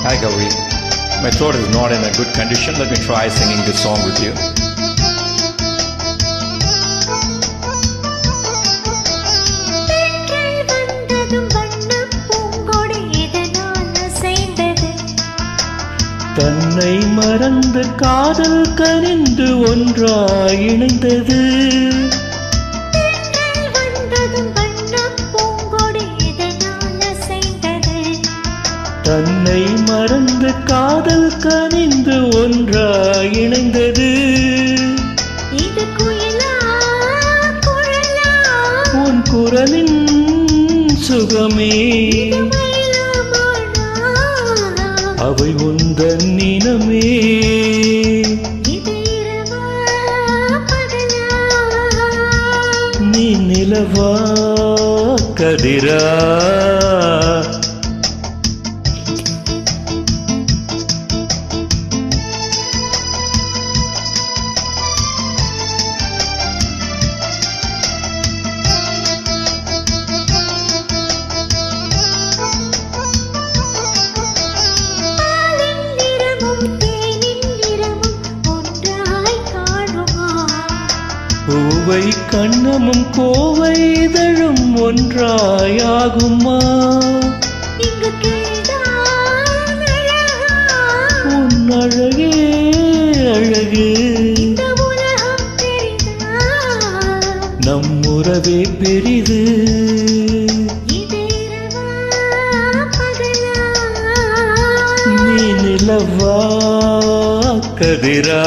Hi Gauri. My throat is not in a good condition. Let me try singing this song with you. தன்னை மறந்து காதல் கனிந்து ஒன்றாய் இணைந்தது. தன்னை மறந்து காதல் கனிந்து ஒன்றாய் இணைந்தது. உன் குரலின் சுகமே அவை உந்தன் நினமே. நீ நிலவா கதிரா பூவை கண்ணமும் கோவை இதழும் ஒன்றாயாகுமா? உன் அழகே அழகு நம் உறவே பெரிது. நீ நிலவா கதிரா